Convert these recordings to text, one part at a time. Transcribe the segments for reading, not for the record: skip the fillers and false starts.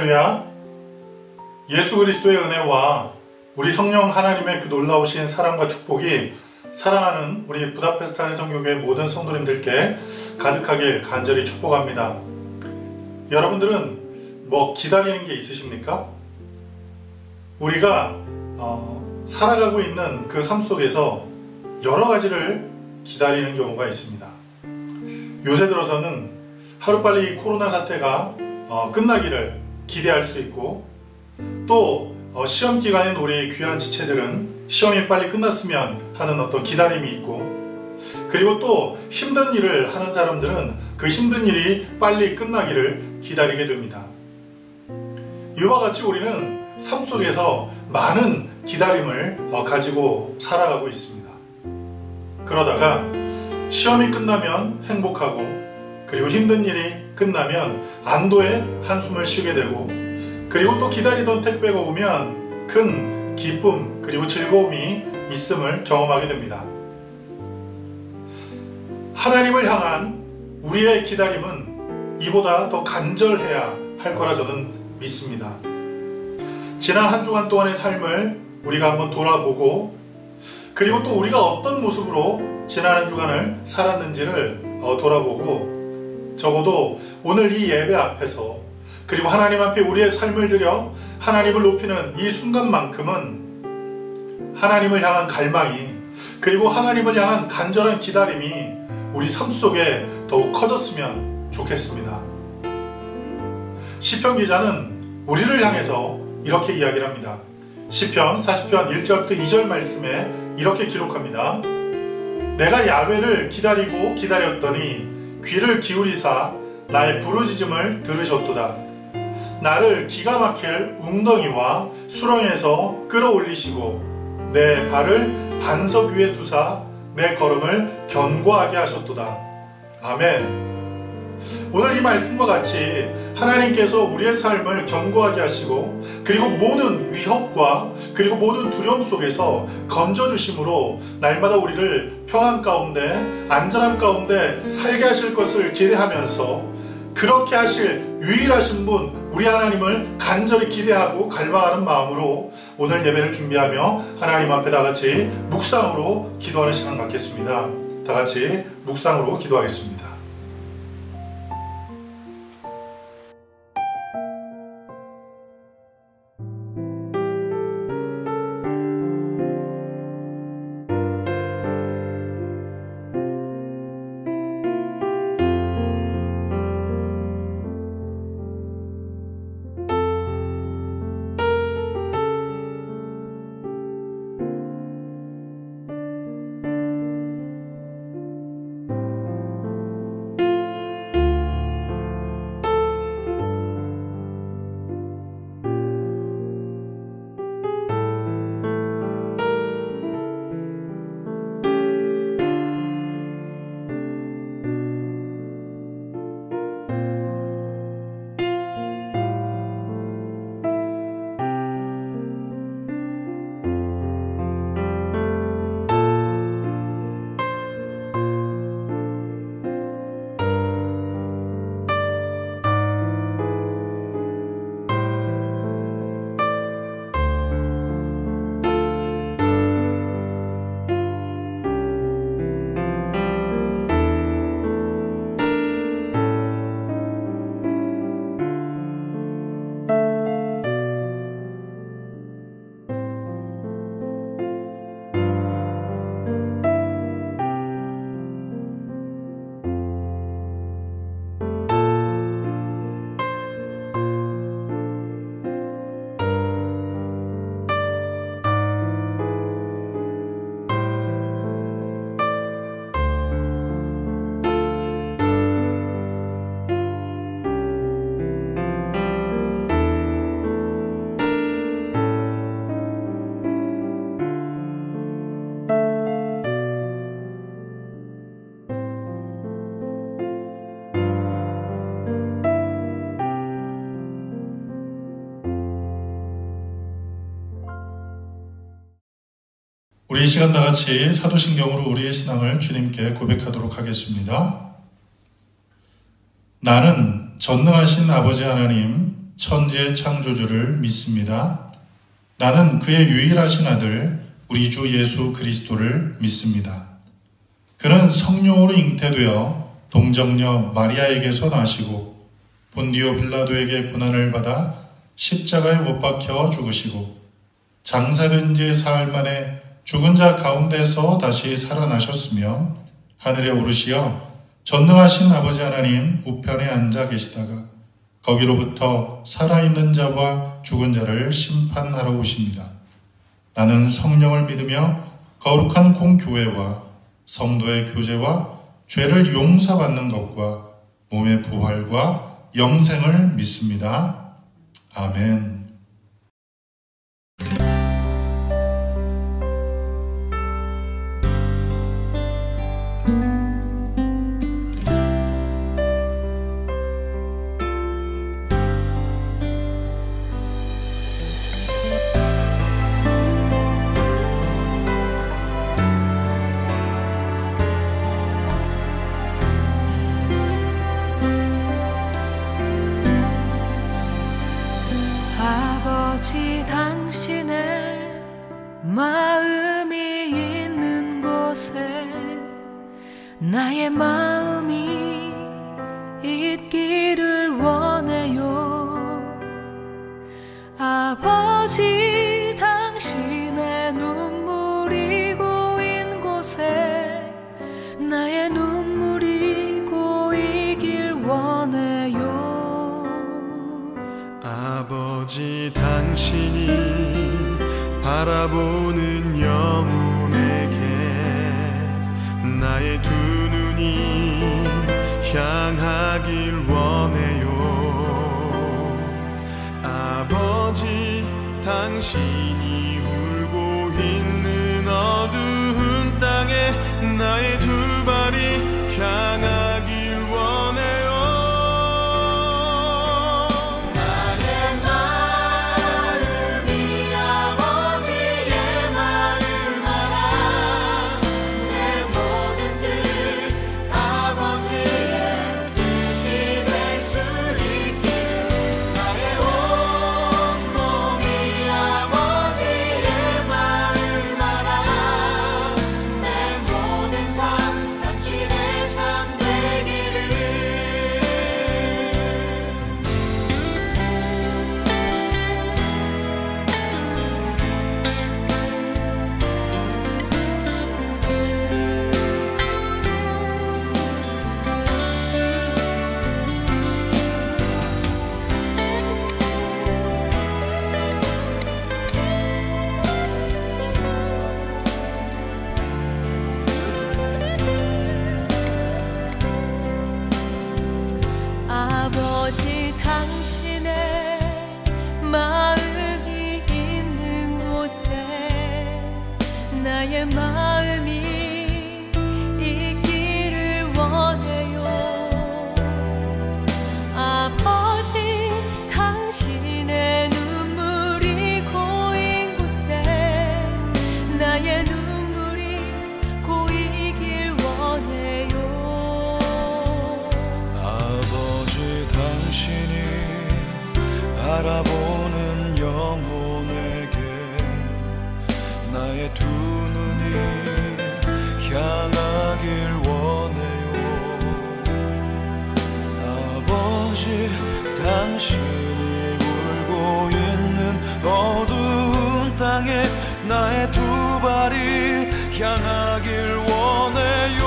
할렐루야. 예수 그리스도의 은혜와 우리 성령 하나님의 그 놀라우신 사랑과 축복이 사랑하는 우리 부다페스트 한인성교회 모든 성도님들께 가득하길 간절히 축복합니다. 여러분들은 기다리는 게 있으십니까? 우리가 살아가고 있는 그 삶 속에서 여러 가지를 기다리는 경우가 있습니다. 요새 들어서는 하루빨리 이 코로나 사태가 끝나기를 기대할 수 있고, 또 시험 기간인 우리 귀한 지체들은 시험이 빨리 끝났으면 하는 어떤 기다림이 있고, 그리고 또 힘든 일을 하는 사람들은 그 힘든 일이 빨리 끝나기를 기다리게 됩니다. 이와 같이 우리는 삶 속에서 많은 기다림을 가지고 살아가고 있습니다. 그러다가 시험이 끝나면 행복하고, 그리고 힘든 일이 끝나면 안도의 한숨을 쉬게 되고, 그리고 또 기다리던 택배가 오면 큰 기쁨 그리고 즐거움이 있음을 경험하게 됩니다. 하나님을 향한 우리의 기다림은 이보다 더 간절해야 할 거라 저는 믿습니다. 지난 한 주간 동안의 삶을 우리가 한번 돌아보고, 그리고 또 우리가 어떤 모습으로 지난 한 주간을 살았는지를 돌아보고, 적어도 오늘 이 예배 앞에서, 그리고 하나님 앞에 우리의 삶을 드려 하나님을 높이는 이 순간만큼은 하나님을 향한 갈망이, 그리고 하나님을 향한 간절한 기다림이 우리 삶 속에 더욱 커졌으면 좋겠습니다. 시편 기자는 우리를 향해서 이렇게 이야기를 합니다. 시편 40편 1절부터 2절 말씀에 이렇게 기록합니다. 내가 야훼를 기다리고 기다렸더니 귀를 기울이사 나의 부르짖음을 들으셨도다. 나를 기가 막힐 웅덩이와 수렁에서 끌어올리시고 내 발을 반석 위에 두사 내 걸음을 견고하게 하셨도다. 아멘. 오늘 이 말씀과 같이 하나님께서 우리의 삶을 견고하게 하시고, 그리고 모든 위협과 그리고 모든 두려움 속에서 건져주심으로 날마다 우리를 평안 가운데, 안전함 가운데 살게 하실 것을 기대하면서, 그렇게 하실 유일하신 분 우리 하나님을 간절히 기대하고 갈망하는 마음으로 오늘 예배를 준비하며 하나님 앞에 다같이 묵상으로 기도하는 시간 갖겠습니다. 다같이 묵상으로 기도하겠습니다. 우리 이 시간 다같이 사도신경으로 우리의 신앙을 주님께 고백하도록 하겠습니다. 나는 전능하신 아버지 하나님, 천지의 창조주를 믿습니다. 나는 그의 유일하신 아들 우리 주 예수 그리스도를 믿습니다. 그는 성령으로 잉태되어 동정녀 마리아에게서 나시고 본디오 빌라도에게 고난을 받아 십자가에 못 박혀 죽으시고 장사된 지 사흘 만에 죽은 자 가운데서 다시 살아나셨으며 하늘에 오르시어 전능하신 아버지 하나님 우편에 앉아 계시다가 거기로부터 살아있는 자와 죽은 자를 심판하러 오십니다. 나는 성령을 믿으며 거룩한 공교회와 성도의 교제와 죄를 용서받는 것과 몸의 부활과 영생을 믿습니다. 아멘. 아버지 당신의 마음이 있는 곳에 나의 마음이 있기를 원해요. 아버지 당신의 눈물이 고인 곳에 나의 눈물이 고이길 원해요. 아버지 당신이 바라보는 영혼에게 나의 두 눈이 향하길 원해요. 아버지 당신이 울고 있는 어두운 땅에 나의 두 발이 향하길 원해요. 아버지 당신의 마음이 있는 곳에 나의 마음이 있기를 원해요. 아버지 당신의 눈물이 고인 곳에 나의 눈물이 고이길 원해요. 당신이 바라보는 영혼에게 나의 두 눈이 향하길 원해요. 아버지 당신이 울고 있는 어두운 땅에 나의 두 발이 향하길 원해요.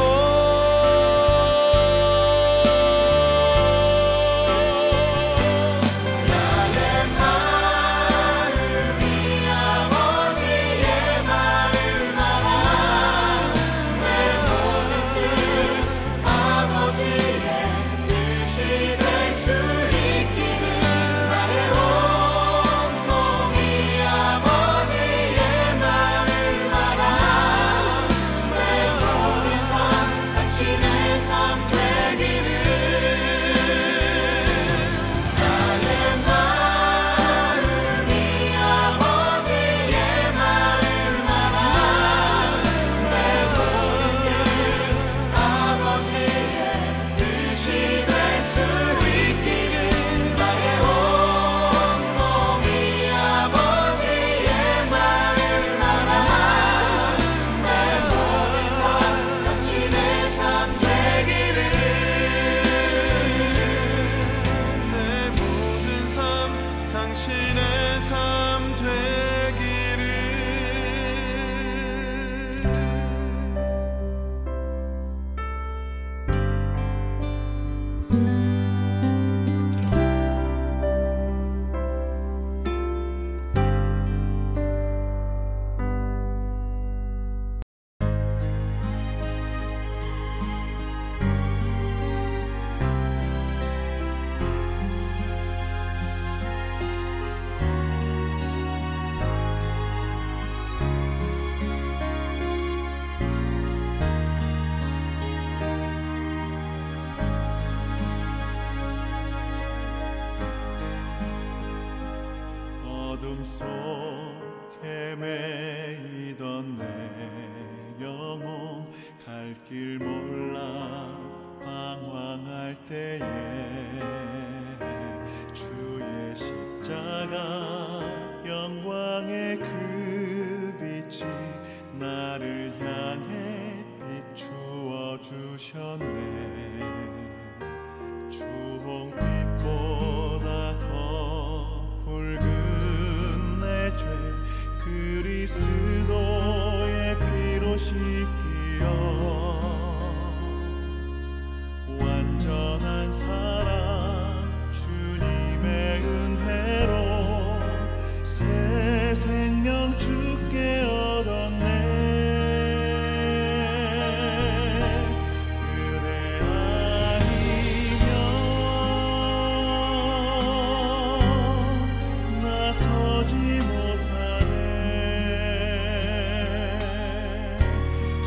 아버지의 마음 알아 베이던 내 영혼 갈 길 몰라 방황할 때에 주의 십자가 영광의 그 빛이 나를 향해 비추어 주셨네. 주홍빛보다 더 붉은 내 죄 그리스도의 피로 씻기어 완전한 사랑 주님의 은혜로 새 생명 주께 얻었네. 그대 아니면 나서지 못하네.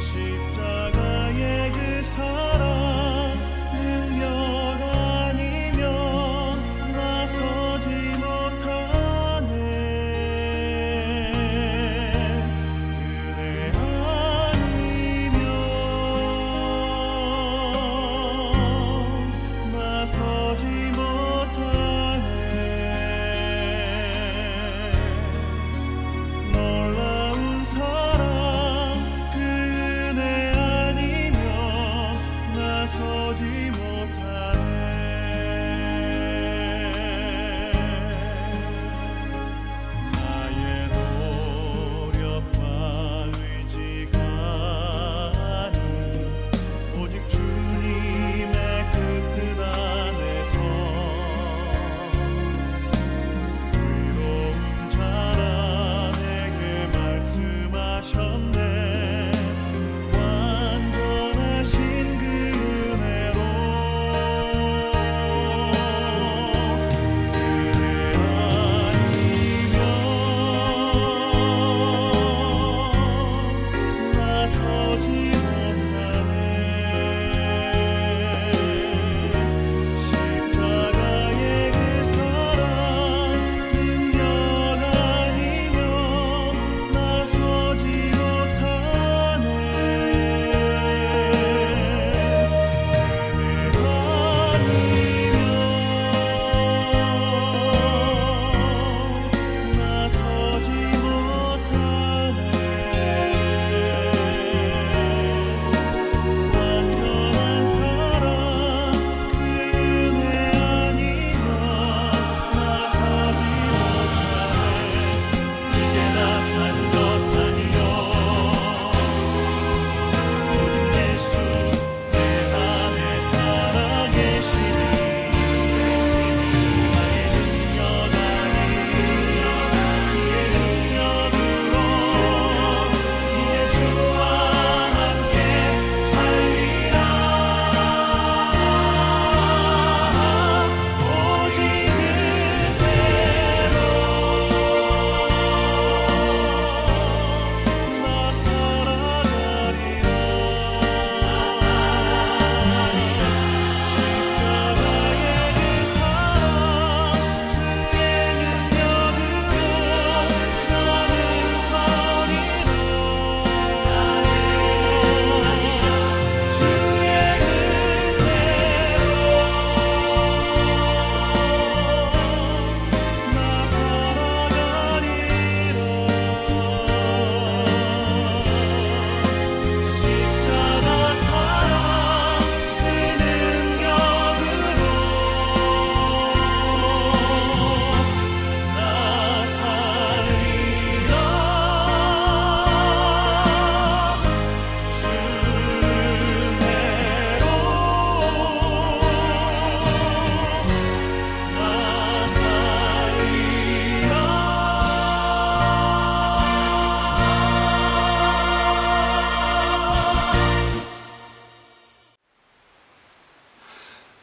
십자가의 그 사랑 능력 아니면 나서지 못하네. 그대 아니면 나서지 못하네. 놀라운 사랑 그 은혜 아니면 나서지 못하네. 나의 노력과 의지가 아닌 오직 주님의 그 뜻 안에서 의로운 자라 내게 말씀하셨네. 완전하신 그 은혜로 그대 아니면 나서지 못하네. 십자가의 그 사랑 능력 아니면 나서지 못하네. 그대 아니면 나서지 못하네. 완전한 사랑 그 은혜 아니면 나서지 못하네. 이제 나 사는 것 아니요 오직 예수 내 안에 살아계시니 나의 능력 아니요 주의 능력으로 이제 주와 함께 살리라. 오직 그대로 나 살아가리라. 십자가의 그 사랑 주의 능력으로 나는 서리라. 주의 그대로 나 살아가리라. 십자가 사랑 그 능력으로 나 살리라. 주 은혜로 나 살리라.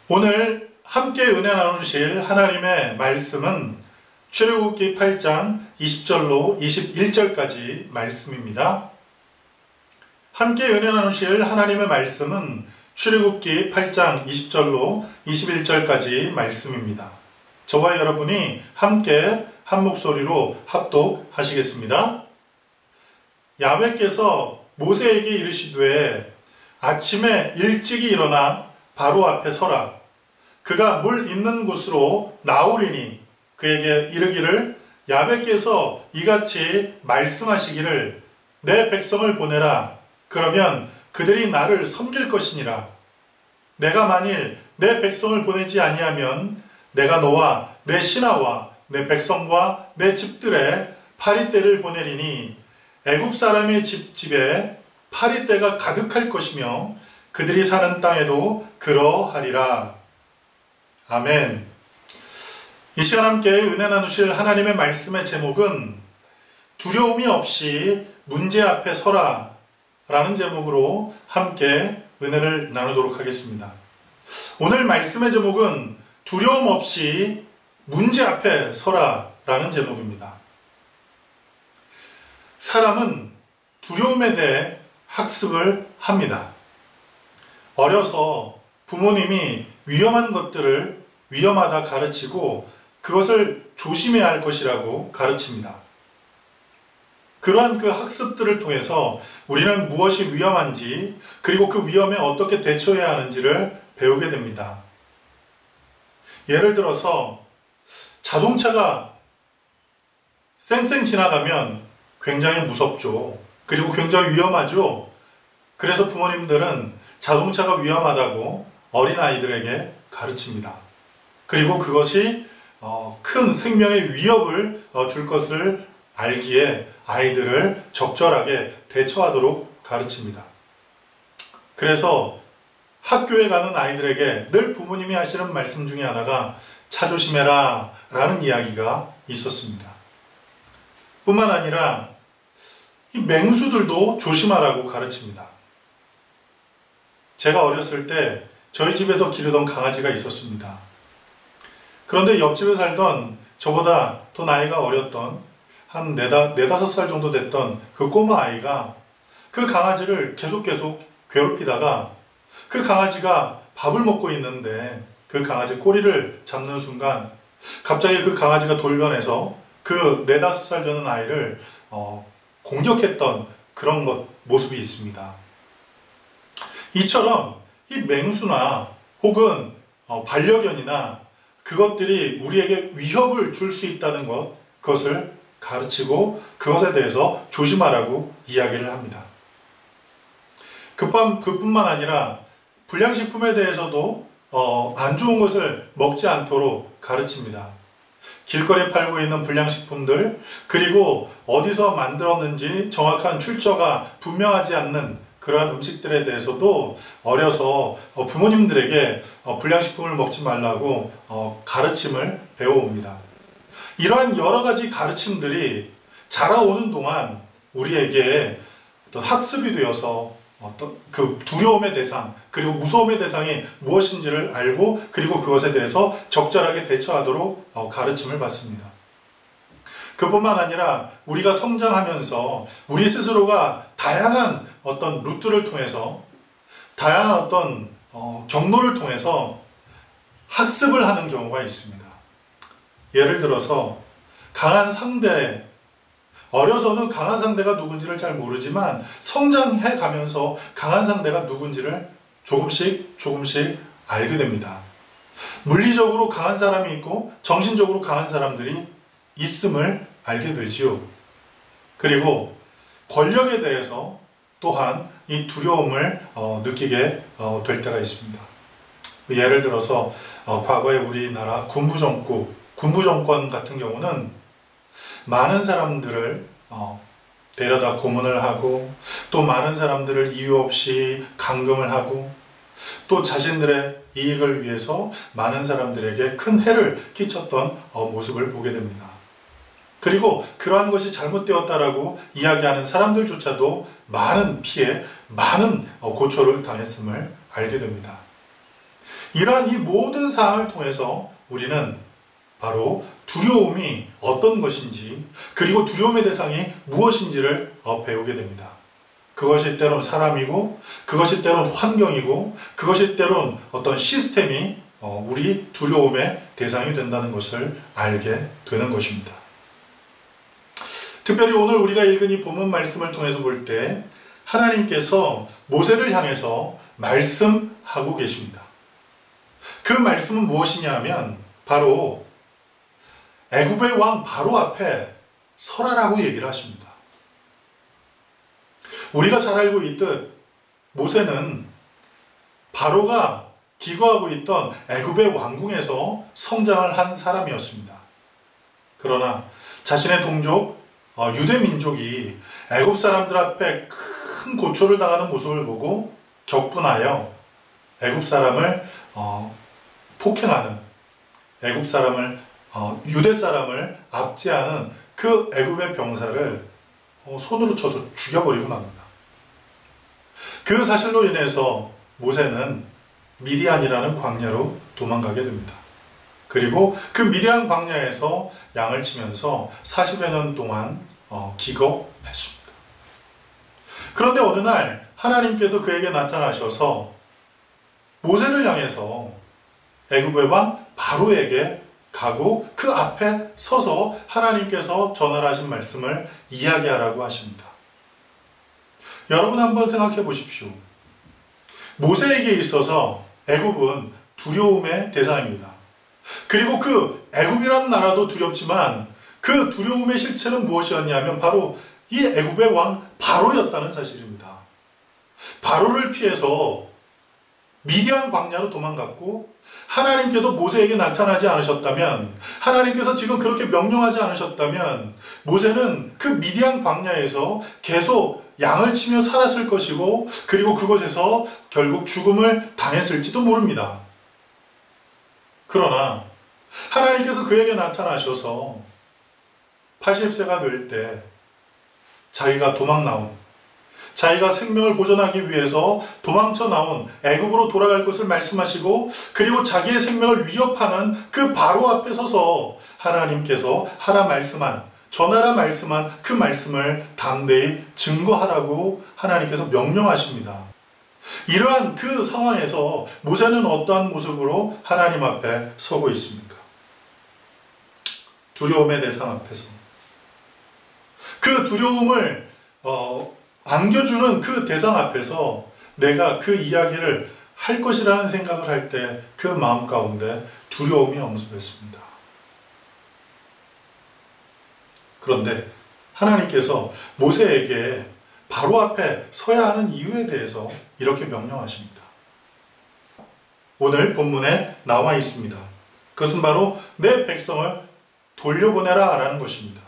오늘 함께 은혜 나누실 하나님의 말씀은 출애굽기 8장 20절로 21절까지 말씀입니다. 함께 은혜 나누실 하나님의 말씀은 출애굽기 8장 20절로 21절까지 말씀입니다. 저와 여러분이 함께 한 목소리로 합독하시겠습니다. 야훼께서 모세에게 이르시되 아침에 일찍이 일어나 바로 앞에 서라. 그가 물 있는 곳으로 나오리니 그에게 이르기를 야훼께서 이같이 말씀하시기를 내 백성을 보내라. 그러면 그들이 나를 섬길 것이니라. 내가 만일 내 백성을 보내지 아니하면 내가 너와 내 신하와 내 백성과 내 집들에 파리떼를 보내리니 애굽 사람의 집집에 파리떼가 가득할 것이며 그들이 사는 땅에도 그러하리라. 아멘. 이 시간 함께 은혜 나누실 하나님의 말씀의 제목은 두려움이 없이 문제 앞에 서라 라는 제목으로 함께 은혜를 나누도록 하겠습니다. 오늘 말씀의 제목은 두려움 없이 문제 앞에 서라 라는 제목입니다. 사람은 두려움에 대해 학습을 합니다. 어려서 부모님이 위험한 것들을 위험하다 가르치고 그것을 조심해야 할 것이라고 가르칩니다. 그러한 그 학습들을 통해서 우리는 무엇이 위험한지 그리고 그 위험에 어떻게 대처해야 하는지를 배우게 됩니다. 예를 들어서 자동차가 쌩쌩 지나가면 굉장히 무섭죠. 그리고 굉장히 위험하죠. 그래서 부모님들은 자동차가 위험하다고 어린아이들에게 가르칩니다. 그리고 그것이 큰 생명의 위협을 줄 것을 알기에 아이들을 적절하게 대처하도록 가르칩니다. 그래서 학교에 가는 아이들에게 늘 부모님이 하시는 말씀 중에 하나가 차 조심해라 라는 이야기가 있었습니다. 뿐만 아니라 이 맹수들도 조심하라고 가르칩니다. 제가 어렸을 때 저희 집에서 기르던 강아지가 있었습니다. 그런데 옆집에 살던 저보다 더 나이가 어렸던 한 4-5살 정도 됐던 그 꼬마 아이가 그 강아지를 계속 괴롭히다가 그 강아지가 밥을 먹고 있는데 그 강아지 꼬리를 잡는 순간 갑자기 그 강아지가 돌변해서 그 4-5살 되는 아이를 공격했던 그런 모습이 있습니다. 이처럼 이 맹수나 혹은 반려견이나 그것들이 우리에게 위협을 줄 수 있다는 그것을 가르치고 그것에 대해서 조심하라고 이야기를 합니다. 그뿐만 아니라 불량식품에 대해서도 안 좋은 것을 먹지 않도록 가르칩니다. 길거리에 팔고 있는 불량식품들 그리고 어디서 만들었는지 정확한 출처가 분명하지 않는 그러한 음식들에 대해서도 어려서 부모님들에게 불량식품을 먹지 말라고 가르침을 배워옵니다. 이러한 여러 가지 가르침들이 자라오는 동안 우리에게 어떤 학습이 되어서 어떤 그 두려움의 대상 그리고 무서움의 대상이 무엇인지를 알고 그리고 그것에 대해서 적절하게 대처하도록 가르침을 받습니다. 그뿐만 아니라 우리가 성장하면서 우리 스스로가 다양한 어떤 루트를 통해서 다양한 어떤 경로를 통해서 학습을 하는 경우가 있습니다. 예를 들어서 강한 상대, 어려서는 강한 상대가 누군지를 잘 모르지만 성장해 가면서 강한 상대가 누군지를 조금씩 알게 됩니다. 물리적으로 강한 사람이 있고 정신적으로 강한 사람들이 있음을 알게 되지요. 그리고 권력에 대해서 또한 이 두려움을 느끼게 될 때가 있습니다. 예를 들어서 과거에 우리나라 군부 정권 같은 경우는 많은 사람들을 데려다 고문을 하고 또 많은 사람들을 이유 없이 감금을 하고 또 자신들의 이익을 위해서 많은 사람들에게 큰 해를 끼쳤던 모습을 보게 됩니다. 그리고 그러한 것이 잘못되었다라고 이야기하는 사람들조차도 많은 피해, 많은 고초를 당했음을 알게 됩니다. 이러한 이 모든 상황을 통해서 우리는 바로 두려움이 어떤 것인지 그리고 두려움의 대상이 무엇인지를 배우게 됩니다. 그것이 때론 사람이고 그것이 때론 환경이고 그것이 때론 어떤 시스템이 우리 두려움의 대상이 된다는 것을 알게 되는 것입니다. 특별히 오늘 우리가 읽은 이 본문 말씀을 통해서 볼 때 하나님께서 모세를 향해서 말씀하고 계십니다. 그 말씀은 무엇이냐 하면 바로 애굽의 왕 바로 앞에 서라라고 얘기를 하십니다. 우리가 잘 알고 있듯 모세는 바로가 기거하고 있던 애굽의 왕궁에서 성장을 한 사람이었습니다. 그러나 자신의 동족 유대 민족이 애굽 사람들 앞에 큰 고초를 당하는 모습을 보고 격분하여 애굽 사람을 폭행하는, 애굽 사람을 유대 사람을 압제하는 그 애굽의 병사를 손으로 쳐서 죽여버리고 맙니다. 그 사실로 인해서 모세는 미디안이라는 광야로 도망가게 됩니다. 그리고 그 미디안 광야에서 양을 치면서 40여 년 동안 기거했습니다. 그런데 어느 날 하나님께서 그에게 나타나셔서 모세를 향해서 애굽의 왕 바로에게 가고 그 앞에 서서 하나님께서 전하신 말씀을 이야기하라고 하십니다. 여러분 한번 생각해 보십시오. 모세에게 있어서 애굽은 두려움의 대상입니다. 그리고 그 애굽이라는 나라도 두렵지만 그 두려움의 실체는 무엇이었냐면 바로 이 애굽의 왕 바로였다는 사실입니다. 바로를 피해서 미디안 광야로 도망갔고 하나님께서 모세에게 나타나지 않으셨다면, 하나님께서 지금 그렇게 명령하지 않으셨다면 모세는 그 미디안 광야에서 계속 양을 치며 살았을 것이고 그리고 그곳에서 결국 죽음을 당했을지도 모릅니다. 그러나 하나님께서 그에게 나타나셔서 80세가 될 때 자기가 자기가 생명을 보존하기 위해서 도망쳐 나온 애굽으로 돌아갈 것을 말씀하시고 그리고 자기의 생명을 위협하는 그 바로 앞에 서서 하나님께서 전하라 말씀한 그 말씀을 담대히 증거하라고 하나님께서 명령하십니다. 이러한 그 상황에서 모세는 어떠한 모습으로 하나님 앞에 서고 있습니까? 두려움의 대상 앞에서 그 두려움을 안겨주는 그 대상 앞에서 내가 그 이야기를 할 것이라는 생각을 할 때 그 마음 가운데 두려움이 엄습했습니다. 그런데 하나님께서 모세에게 바로 앞에 서야 하는 이유에 대해서 이렇게 명령하십니다. 오늘 본문에 나와 있습니다. 그것은 바로 내 백성을 돌려보내라 라는 것입니다.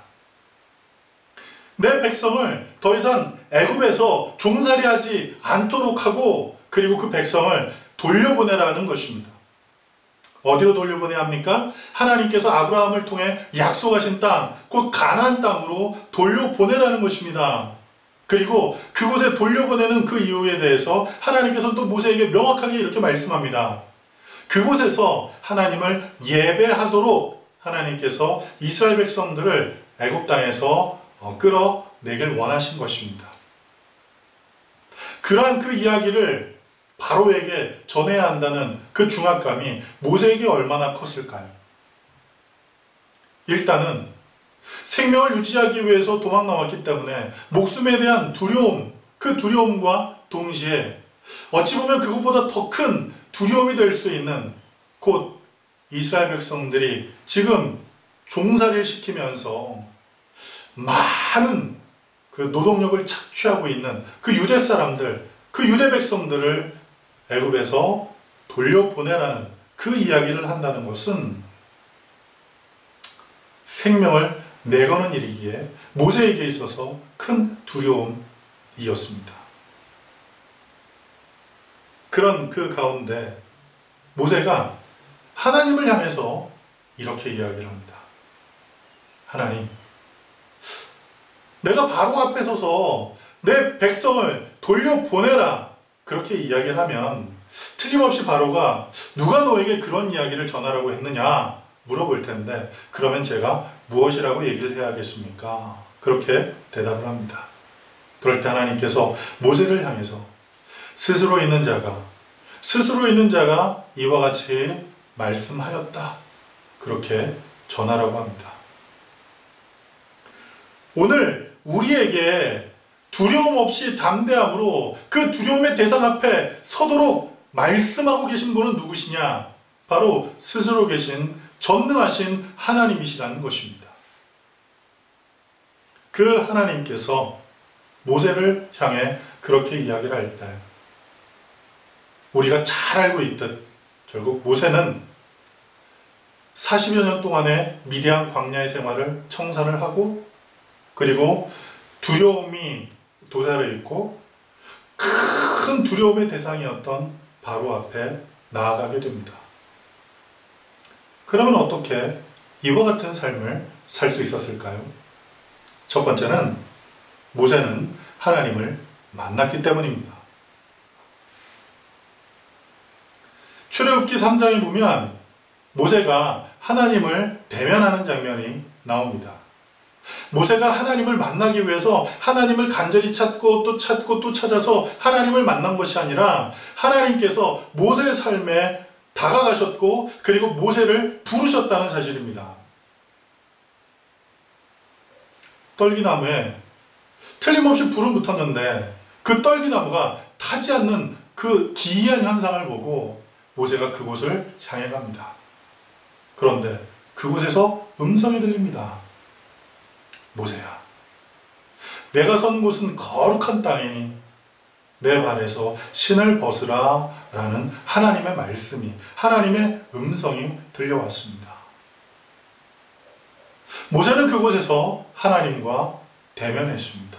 내 백성을 더 이상 애굽에서 종살이하지 않도록 하고 그리고 그 백성을 돌려보내라는 것입니다. 어디로 돌려보내야 합니까? 하나님께서 아브라함을 통해 약속하신 땅, 곧 가나안 땅으로 돌려보내라는 것입니다. 그리고 그곳에 돌려보내는 그 이유에 대해서 하나님께서 또 모세에게 명확하게 이렇게 말씀합니다. 그곳에서 하나님을 예배하도록 하나님께서 이스라엘 백성들을 애굽 땅에서 끌어내길 원하신 것입니다. 그러한 그 이야기를 바로에게 전해야 한다는 그 중압감이 모세에게 얼마나 컸을까요? 일단은 생명을 유지하기 위해서 도망 나왔기 때문에 목숨에 대한 두려움, 그 두려움과 동시에 어찌 보면 그것보다 더 큰 두려움이 될 수 있는 곧 이스라엘 백성들이 지금 종살이를 시키면서 많은 그 노동력을 착취하고 있는 그 유대 사람들, 그 유대 백성들을 애굽에서 돌려보내라는 그 이야기를 한다는 것은 생명을 내거는 일이기에 모세에게 있어서 큰 두려움이었습니다. 그런 그 가운데 모세가 하나님을 향해서 이렇게 이야기를 합니다. 하나님, 내가 바로 앞에 서서 내 백성을 돌려보내라 그렇게 이야기를 하면 틀림없이 바로가 누가 너에게 그런 이야기를 전하라고 했느냐 물어볼 텐데 그러면 제가 무엇이라고 얘기를 해야겠습니까? 그렇게 대답을 합니다. 그럴 때 하나님께서 모세를 향해서 스스로 있는 자가 이와 같이 말씀하였다 그렇게 전하라고 합니다. 오늘 우리에게 두려움 없이 담대함으로 그 두려움의 대상 앞에 서도록 말씀하고 계신 분은 누구시냐? 바로 스스로 계신 전능하신 하나님이시라는 것입니다. 그 하나님께서 모세를 향해 그렇게 이야기를 할 때 우리가 잘 알고 있듯 결국 모세는 40여 년 동안의 미디안 광야의 생활을 청산을 하고 그리고 두려움이 도사를 있고 큰 두려움의 대상이었던 바로 앞에 나아가게 됩니다. 그러면 어떻게 이와 같은 삶을 살 수 있었을까요? 첫 번째는 모세는 하나님을 만났기 때문입니다. 출애굽기 3장에 보면 모세가 하나님을 대면하는 장면이 나옵니다. 모세가 하나님을 만나기 위해서 하나님을 간절히 찾고 또 찾고 또 찾아서 하나님을 만난 것이 아니라 하나님께서 모세의 삶에 다가가셨고 그리고 모세를 부르셨다는 사실입니다. 떨기나무에 틀림없이 불은 붙었는데 그 떨기나무가 타지 않는 그 기이한 현상을 보고 모세가 그곳을 향해 갑니다. 그런데 그곳에서 음성이 들립니다. 모세야, 내가 선 곳은 거룩한 땅이니 내 발에서 신을 벗으라 라는 하나님의 말씀이, 하나님의 음성이 들려왔습니다. 모세는 그곳에서 하나님과 대면했습니다.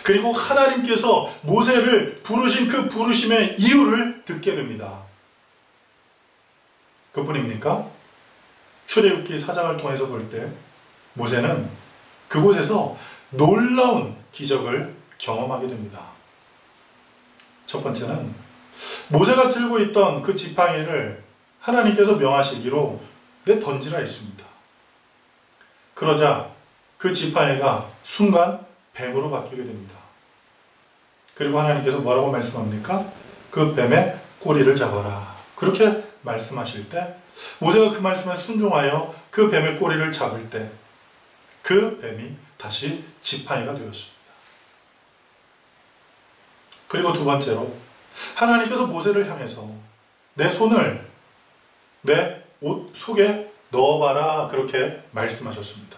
그리고 하나님께서 모세를 부르신 그 부르심의 이유를 듣게 됩니다. 그뿐입니까? 출애굽기 4장을 통해서 볼 때 모세는 그곳에서 놀라운 기적을 경험하게 됩니다. 첫 번째는 모세가 들고 있던 그 지팡이를 하나님께서 명하시기로 내던지라 했습니다. 그러자 그 지팡이가 순간 뱀으로 바뀌게 됩니다. 그리고 하나님께서 뭐라고 말씀합니까? 그 뱀의 꼬리를 잡아라. 그렇게 말씀하실 때 모세가 그 말씀에 순종하여 그 뱀의 꼬리를 잡을 때 그 뱀이 다시 지팡이가 되었습니다. 그리고 두 번째로 하나님께서 모세를 향해서 내 손을 내 옷 속에 넣어봐라 그렇게 말씀하셨습니다.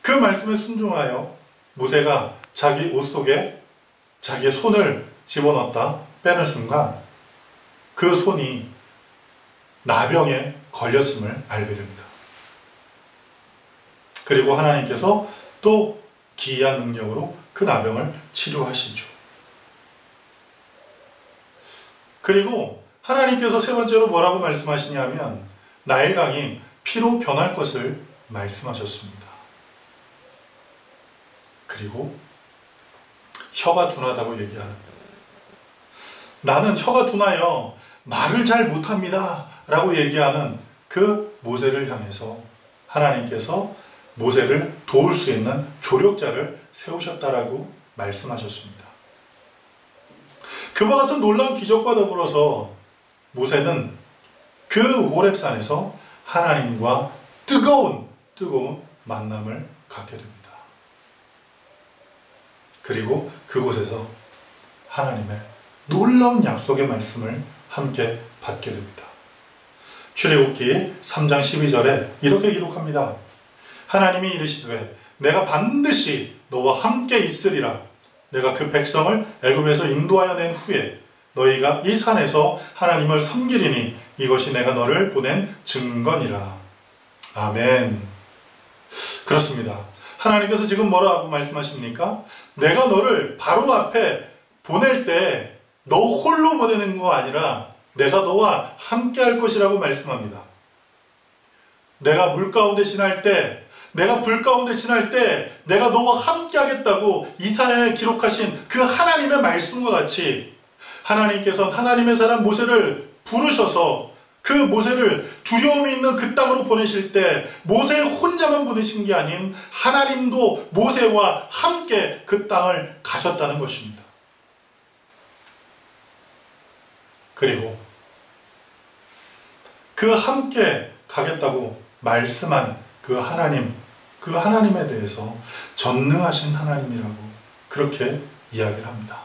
그 말씀에 순종하여 모세가 자기 옷 속에 자기의 손을 집어넣었다 빼는 순간 그 손이 나병에 걸렸음을 알게 됩니다. 그리고 하나님께서 또 기이한 능력으로 그 나병을 치료하시죠. 그리고 하나님께서 세 번째로 뭐라고 말씀하시냐면 나일강이 피로 변할 것을 말씀하셨습니다. 그리고 혀가 둔하다고 얘기하는, 나는 혀가 둔하여 말을 잘 못합니다 라고 얘기하는 그 모세를 향해서 하나님께서 모세를 도울 수 있는 조력자를 세우셨다라고 말씀하셨습니다. 그와 같은 놀라운 기적과 더불어서 모세는 그 호렙산에서 하나님과 뜨거운 만남을 갖게 됩니다. 그리고 그곳에서 하나님의 놀라운 약속의 말씀을 함께 받게 됩니다. 출애굽기 3장 12절에 이렇게 기록합니다. 하나님이 이르시되 내가 반드시 너와 함께 있으리라. 내가 그 백성을 애굽에서 인도하여 낸 후에 너희가 이 산에서 하나님을 섬기리니 이것이 내가 너를 보낸 증거니라. 아멘. 그렇습니다. 하나님께서 지금 뭐라고 말씀하십니까? 내가 너를 바로 앞에 보낼 때 너 홀로 보내는 거 아니라 내가 너와 함께 할 것이라고 말씀합니다. 내가 물 가운데 지날 때, 내가 불 가운데 지날 때 내가 너와 함께 하겠다고 이사야에 기록하신 그 하나님의 말씀과 같이 하나님께서 하나님의 사람 모세를 부르셔서 그 모세를 두려움이 있는 그 땅으로 보내실 때 모세 혼자만 보내신 게 아닌 하나님도 모세와 함께 그 땅을 가셨다는 것입니다. 그리고 그 함께 가겠다고 말씀한 그 하나님, 그 그 하나님에 대해서 전능하신 하나님이라고 그렇게 이야기를 합니다.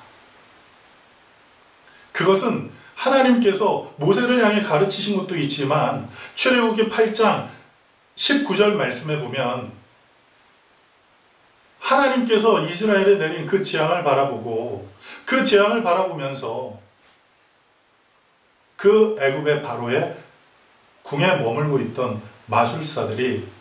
그것은 하나님께서 모세를 향해 가르치신 것도 있지만 출애굽기 8장 19절 말씀에 보면 하나님께서 이스라엘에 내린 그 재앙을 바라보고 그 재앙을 바라보면서 그 애굽의 바로의 궁에 머물고 있던 마술사들이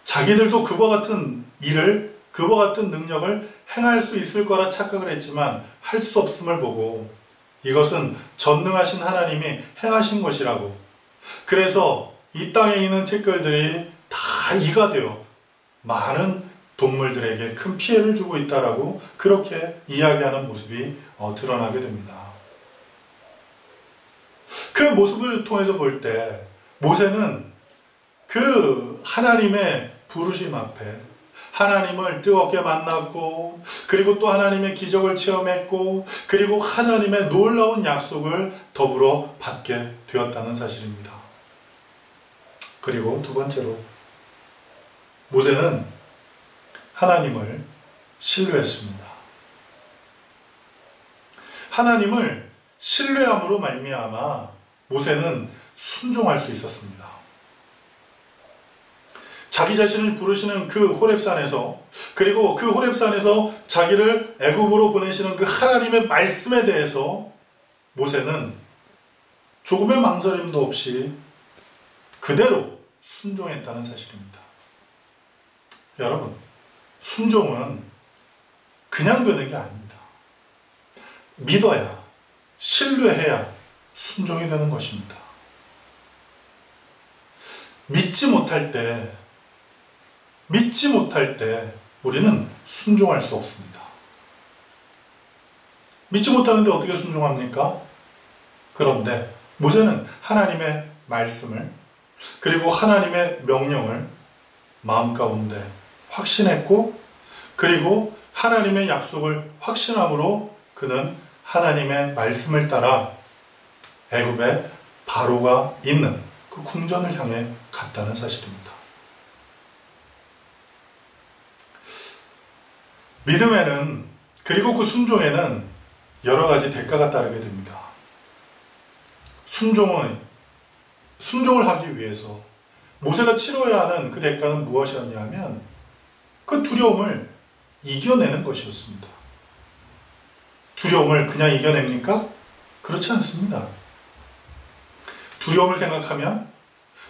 자기들도 그와 같은 일을, 그와 같은 능력을 행할 수 있을 거라 착각을 했지만 할 수 없음을 보고 이것은 전능하신 하나님이 행하신 것이라고, 그래서 이 땅에 있는 티끌들이 다 이가 되어 많은 동물들에게 큰 피해를 주고 있다라고 그렇게 이야기하는 모습이 드러나게 됩니다. 그 모습을 통해서 볼 때 모세는 그 하나님의 부르심 앞에 하나님을 뜨겁게 만났고, 그리고 또 하나님의 기적을 체험했고, 그리고 하나님의 놀라운 약속을 더불어 받게 되었다는 사실입니다. 그리고 두 번째로 모세는 하나님을 신뢰했습니다. 하나님을 신뢰함으로 말미암아 모세는 순종할 수 있었습니다. 자기 자신을 부르시는 그 호렙산에서, 그리고 그 호렙산에서 자기를 애굽으로 보내시는 그 하나님의 말씀에 대해서 모세는 조금의 망설임도 없이 그대로 순종했다는 사실입니다. 여러분, 순종은 그냥 되는 게 아닙니다. 믿어야, 신뢰해야 순종이 되는 것입니다. 믿지 못할 때 우리는 순종할 수 없습니다. 믿지 못하는데 어떻게 순종합니까? 그런데 모세는 하나님의 말씀을, 그리고 하나님의 명령을 마음 가운데 확신했고, 그리고 하나님의 약속을 확신함으로 그는 하나님의 말씀을 따라 애굽의 바로가 있는 그 궁전을 향해 갔다는 사실입니다. 믿음에는, 그리고 그 순종에는 여러 가지 대가가 따르게 됩니다. 순종을 하기 위해서 모세가 치러야 하는 그 대가는 무엇이었냐 하면 그 두려움을 이겨내는 것이었습니다. 두려움을 그냥 이겨냅니까? 그렇지 않습니다. 두려움을 생각하면,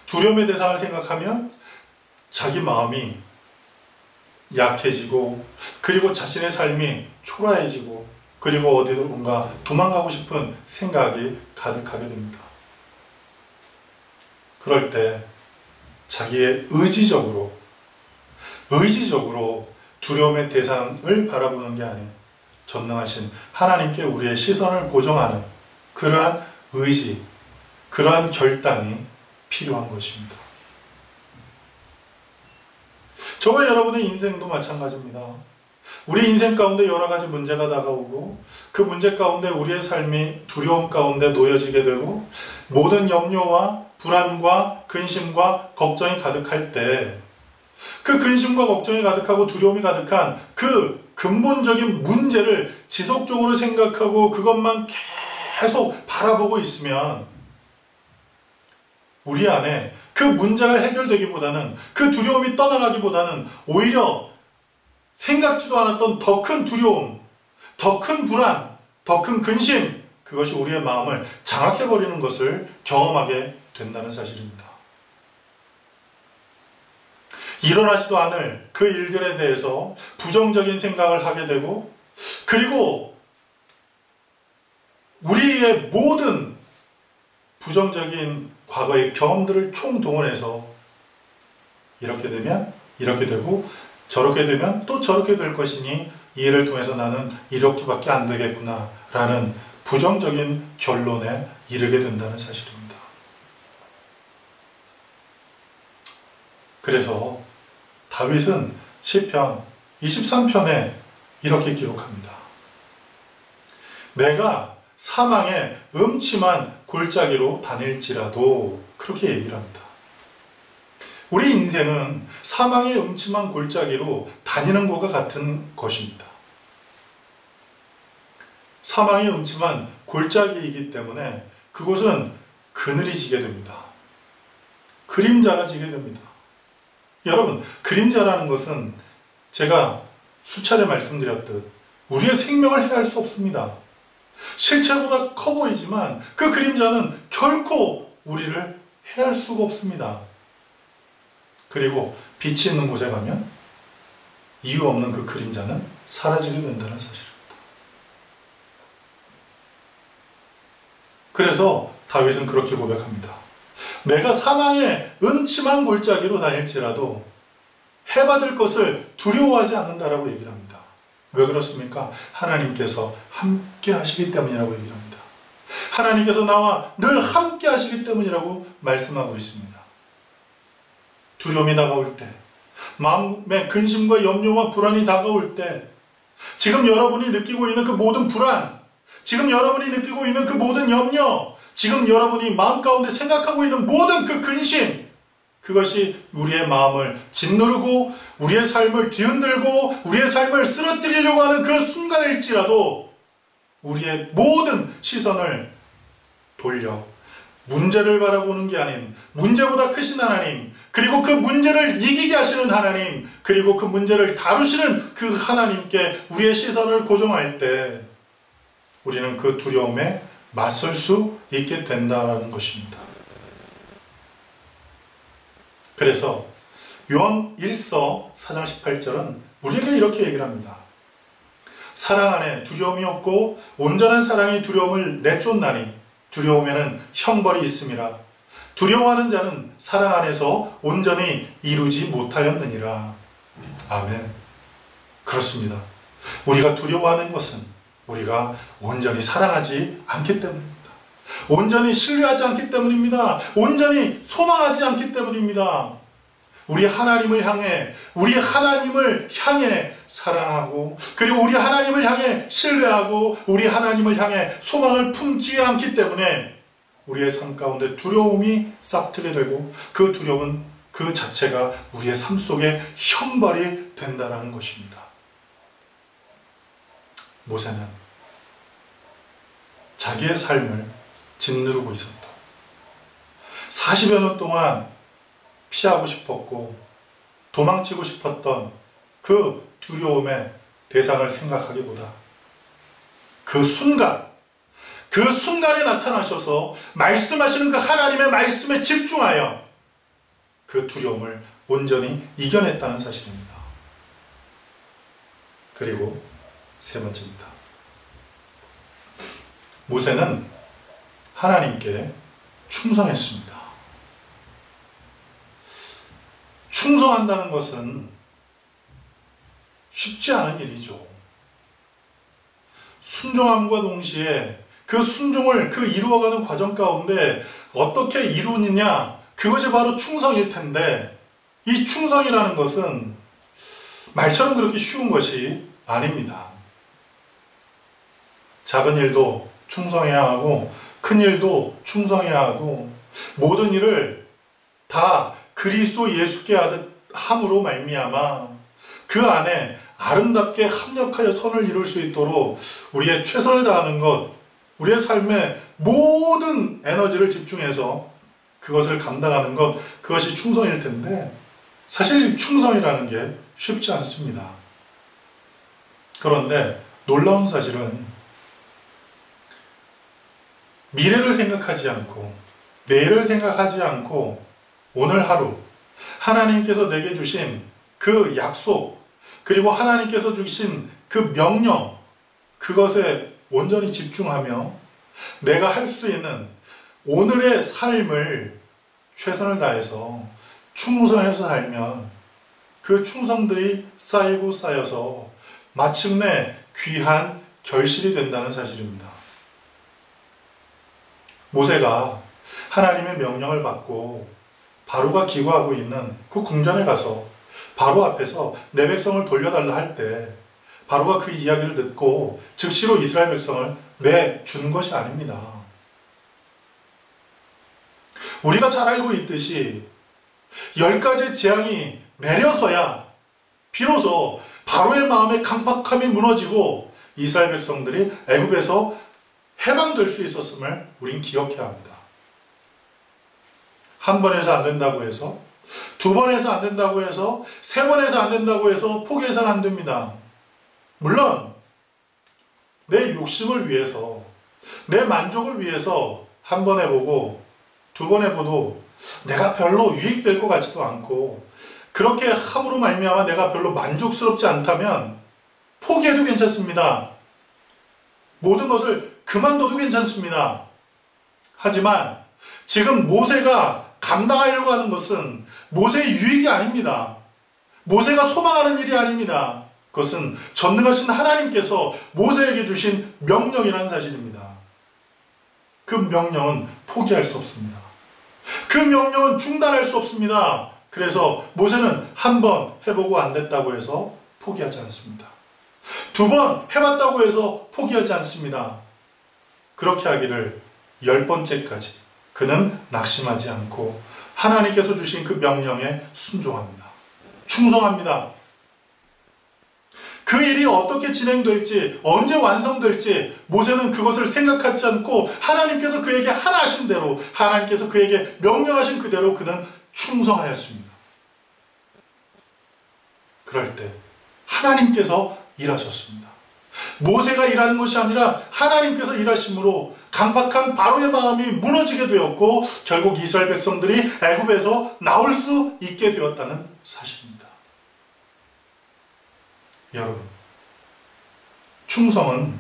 두려움의 대상을 생각하면 자기 마음이 약해지고, 그리고 자신의 삶이 초라해지고, 그리고 어디론가 도망가고 싶은 생각이 가득하게 됩니다. 그럴 때 자기의 의지적으로 두려움의 대상을 바라보는 게 아닌 전능하신 하나님께 우리의 시선을 고정하는 그러한 의지, 그러한 결단이 필요한 것입니다. 저와 여러분의 인생도 마찬가지입니다. 우리 인생 가운데 여러 가지 문제가 다가오고, 그 문제 가운데 우리의 삶이 두려움 가운데 놓여지게 되고, 모든 염려와 불안과 근심과 걱정이 가득할 때, 그 근심과 걱정이 가득하고 두려움이 가득한 그 근본적인 문제를 지속적으로 생각하고 그것만 계속 바라보고 있으면 우리 안에 그 문제가 해결되기보다는, 그 두려움이 떠나가기보다는 오히려 생각지도 않았던 더 큰 두려움, 더 큰 불안, 더 큰 근심, 그것이 우리의 마음을 장악해버리는 것을 경험하게 된다는 사실입니다. 일어나지도 않을 그 일들에 대해서 부정적인 생각을 하게 되고, 그리고 우리의 모든 부정적인 과거의 경험들을 총동원해서 이렇게 되면 이렇게 되고, 저렇게 되면 또 저렇게 될 것이니 이 일을 통해서 나는 이렇게밖에 안 되겠구나 라는 부정적인 결론에 이르게 된다는 사실입니다. 그래서 다윗은 시편 23편에 이렇게 기록합니다. 내가 사망의 음침한 골짜기로 다닐지라도, 그렇게 얘기를 합니다. 우리 인생은 사망의 음침한 골짜기로 다니는 것과 같은 것입니다. 사망의 음침한 골짜기이기 때문에 그곳은 그늘이 지게 됩니다. 그림자가 지게 됩니다. 여러분, 그림자라는 것은 제가 수차례 말씀드렸듯 우리의 생명을 해할 수 없습니다. 실체보다 커 보이지만 그 그림자는 결코 우리를 해할 수가 없습니다. 그리고 빛이 있는 곳에 가면 이유 없는 그 그림자는 사라지게 된다는 사실입니다. 그래서 다윗은 그렇게 고백합니다. 내가 사망의 음침한 골짜기로 다닐지라도 해받을 것을 두려워하지 않는다라고 얘기를 합니다. 왜 그렇습니까? 하나님께서 함께 하시기 때문이라고 얘기를 합니다. 하나님께서 나와 늘 함께 하시기 때문이라고 말씀하고 있습니다. 두려움이 다가올 때, 마음의 근심과 염려와 불안이 다가올 때, 지금 여러분이 느끼고 있는 그 모든 불안, 지금 여러분이 느끼고 있는 그 모든 염려, 지금 여러분이 마음 가운데 생각하고 있는 모든 그 근심, 그것이 우리의 마음을 짓누르고 우리의 삶을 뒤흔들고 우리의 삶을 쓰러뜨리려고 하는 그 순간일지라도 우리의 모든 시선을 돌려 문제를 바라보는 게 아닌 문제보다 크신 하나님, 그리고 그 문제를 이기게 하시는 하나님, 그리고 그 문제를 다루시는 그 하나님께 우리의 시선을 고정할 때 우리는 그 두려움에 맞설 수 있게 된다는 것입니다. 그래서 요한 1서 4장 18절은 우리에게 이렇게 얘기를 합니다. 사랑 안에 두려움이 없고 온전한 사랑이 두려움을 내쫓나니 두려움에는 형벌이 있음이라. 두려워하는 자는 사랑 안에서 온전히 이루지 못하였느니라. 아멘. 그렇습니다. 우리가 두려워하는 것은 우리가 온전히 사랑하지 않기 때문입니다. 온전히 신뢰하지 않기 때문입니다. 온전히 소망하지 않기 때문입니다. 우리 하나님을 향해 사랑하고, 그리고 우리 하나님을 향해 신뢰하고, 우리 하나님을 향해 소망을 품지 않기 때문에 우리의 삶 가운데 두려움이 싹트게 되고, 그 두려움은 그 자체가 우리의 삶 속에 형벌이 된다는 것입니다. 모세는 자기의 삶을 짓누르고 있었다. 40여 년 동안 피하고 싶었고 도망치고 싶었던 그 두려움의 대상을 생각하기보다 그 순간에 나타나셔서 말씀하시는 그 하나님의 말씀에 집중하여 그 두려움을 온전히 이겨냈다는 사실입니다. 그리고 세 번째입니다. 모세는 하나님께 충성했습니다. 충성한다는 것은 쉽지 않은 일이죠. 순종함과 동시에 그 순종을 이루어가는 과정 가운데 어떻게 이루느냐, 그것이 바로 충성일 텐데, 이 충성이라는 것은 말처럼 그렇게 쉬운 것이 아닙니다. 작은 일도 충성해야 하고 큰 일도 충성해야 하고, 모든 일을 다 그리스도 예수께 하듯 함으로 말미암아 그 안에 아름답게 합력하여 선을 이룰 수 있도록 우리의 최선을 다하는 것, 우리의 삶에 모든 에너지를 집중해서 그것을 감당하는 것, 그것이 충성일 텐데, 사실 충성이라는 게 쉽지 않습니다. 그런데 놀라운 사실은 미래를 생각하지 않고 내일을 생각하지 않고 오늘 하루 하나님께서 내게 주신 그 약속, 그리고 하나님께서 주신 그 명령, 그것에 온전히 집중하며 내가 할 수 있는 오늘의 삶을 최선을 다해서 충성해서 살면 그 충성들이 쌓이고 쌓여서 마침내 귀한 결실이 된다는 사실입니다. 모세가 하나님의 명령을 받고 바로가 기거하고 있는 그 궁전에 가서 바로 앞에서 내 백성을 돌려달라 할 때 바로가 그 이야기를 듣고 즉시로 이스라엘 백성을 내준 것이 아닙니다. 우리가 잘 알고 있듯이 10가지의 재앙이 내려서야 비로소 바로의 마음의 강팍함이 무너지고 이스라엘 백성들이 애굽에서 해방될 수 있었음을 우린 기억해야 합니다. 한 번 해서 안 된다고 해서, 두 번 해서 안 된다고 해서, 세 번 해서 안 된다고 해서 포기해서는 안 됩니다. 물론 내 욕심을 위해서, 내 만족을 위해서 한 번 해보고 두 번 해봐도 내가 별로 유익될 것 같지도 않고 그렇게 함으로 말미암아 내가 별로 만족스럽지 않다면 포기해도 괜찮습니다. 모든 것을 그만둬도 괜찮습니다. 하지만 지금 모세가 감당하려고 하는 것은 모세의 유익이 아닙니다. 모세가 소망하는 일이 아닙니다. 그것은 전능하신 하나님께서 모세에게 주신 명령이라는 사실입니다. 그 명령은 포기할 수 없습니다. 그 명령은 중단할 수 없습니다. 그래서 모세는 한 번 해보고 안 됐다고 해서 포기하지 않습니다. 두 번 해봤다고 해서 포기하지 않습니다. 그렇게 하기를 10번째까지 그는 낙심하지 않고 하나님께서 주신 그 명령에 순종합니다. 충성합니다. 그 일이 어떻게 진행될지, 언제 완성될지 모세는 그것을 생각하지 않고 하나님께서 그에게 하라 하신 대로, 하나님께서 그에게 명령하신 그대로 그는 충성하였습니다. 그럴 때 하나님께서 일하셨습니다. 모세가 일하는 것이 아니라 하나님께서 일하심으로 강팍한 바로의 마음이 무너지게 되었고 결국 이스라엘 백성들이 애굽에서 나올 수 있게 되었다는 사실입니다. 여러분, 충성은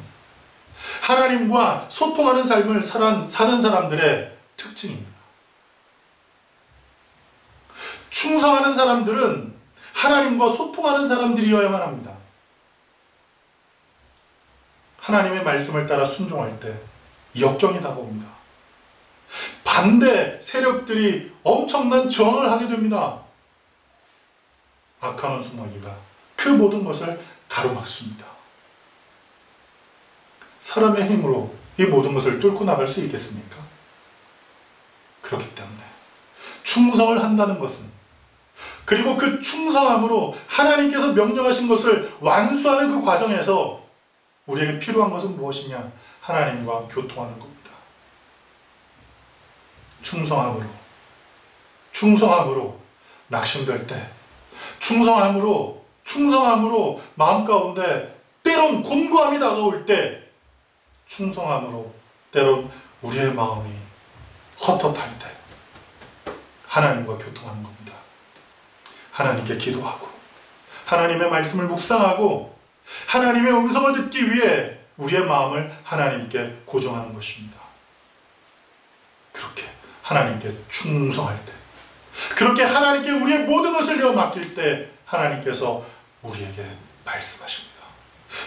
하나님과 소통하는 삶을 사는 사람들의 특징입니다. 충성하는 사람들은 하나님과 소통하는 사람들이어야만 합니다. 하나님의 말씀을 따라 순종할 때 역경이 다가옵니다. 반대 세력들이 엄청난 저항을 하게 됩니다. 악한 원수마귀가 그 모든 것을 가로막습니다. 사람의 힘으로 이 모든 것을 뚫고 나갈 수 있겠습니까? 그렇기 때문에 충성을 한다는 것은, 그리고 그 충성함으로 하나님께서 명령하신 것을 완수하는 그 과정에서 우리에게 필요한 것은 무엇이냐? 하나님과 교통하는 겁니다. 충성함으로 낙심될 때, 충성함으로 마음 가운데 때론 곤고함이 다가올 때, 충성함으로 때론 우리의 마음이 헛헛할 때 하나님과 교통하는 겁니다. 하나님께 기도하고 하나님의 말씀을 묵상하고 하나님의 음성을 듣기 위해 우리의 마음을 하나님께 고정하는 것입니다. 그렇게 하나님께 충성할 때, 그렇게 하나님께 우리의 모든 것을 내어 맡길 때 하나님께서 우리에게 말씀하십니다.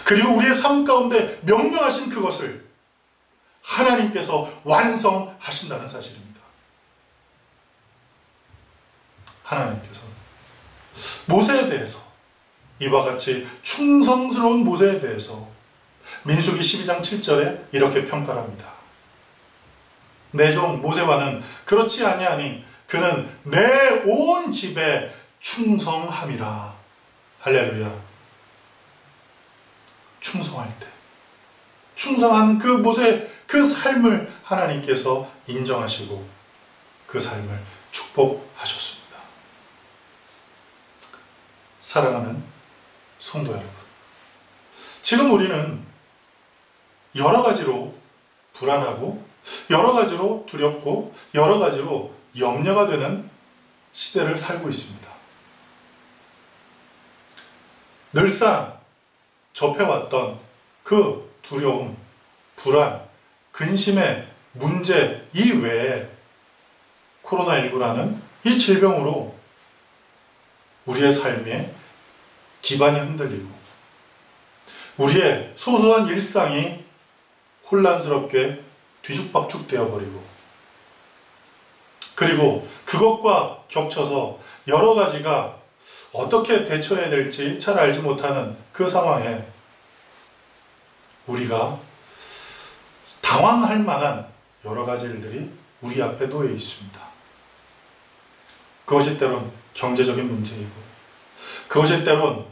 그리고 우리의 삶 가운데 명령하신 그것을 하나님께서 완성하신다는 사실입니다. 하나님께서 모세에 대해서, 이와 같이 충성스러운 모세에 대해서 민수기 12장 7절에 이렇게 평가를 합니다. 내 종 모세와는 그렇지 아니하니 그는 내 온 집에 충성함이라. 할렐루야. 충성할 때, 충성하는 그 모세 그 삶을 하나님께서 인정하시고 그 삶을 축복하셨습니다. 사랑하는 성도 여러분, 지금 우리는 여러 가지로 불안하고 여러 가지로 두렵고 여러 가지로 염려가 되는 시대를 살고 있습니다. 늘상 접해왔던 그 두려움, 불안, 근심의 문제 이외에 코로나19라는 이 질병으로 우리의 삶에 기반이 흔들리고 우리의 소소한 일상이 혼란스럽게 뒤죽박죽 되어버리고, 그리고 그것과 겹쳐서 여러 가지가 어떻게 대처해야 될지 잘 알지 못하는 그 상황에 우리가 당황할 만한 여러 가지 일들이 우리 앞에 놓여 있습니다. 그것이 때론 경제적인 문제이고, 그것이 때론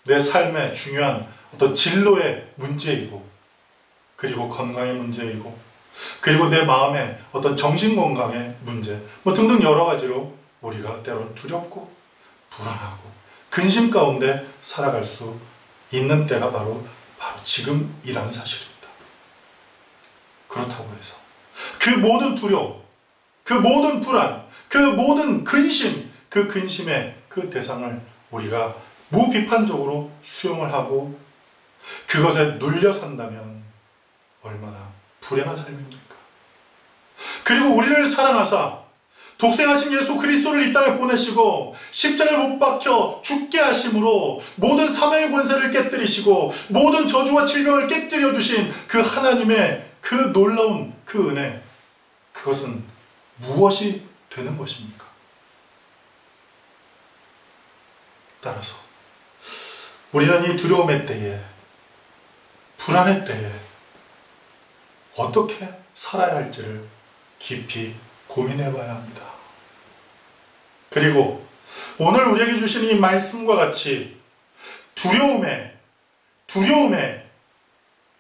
내 삶의 중요한 어떤 진로의 문제이고, 그리고 건강의 문제이고, 그리고 내 마음의 어떤 정신건강의 문제, 등등 여러 가지로 우리가 때론 두렵고 불안하고 근심 가운데 살아갈 수 있는 때가 바로 지금이라는 사실입니다. 그렇다고 해서 그 모든 두려움, 그 모든 불안, 그 모든 근심, 그 근심의 그 대상을 우리가 무비판적으로 수용을 하고 그것에 눌려 산다면 얼마나 불행한 삶입니까? 그리고 우리를 사랑하사 독생하신 예수 그리스도를 이 땅에 보내시고 십자가에 못 박혀 죽게 하심으로 모든 사망의 권세를 깨뜨리시고 모든 저주와 질병을 깨뜨려 주신 그 하나님의 그 놀라운 그 은혜, 그것은 무엇이 되는 것입니까? 따라서 우리는 이 두려움의 때에, 불안의 때에 어떻게 살아야 할지를 깊이 고민해 봐야 합니다. 그리고 오늘 우리에게 주신 이 말씀과 같이 두려움에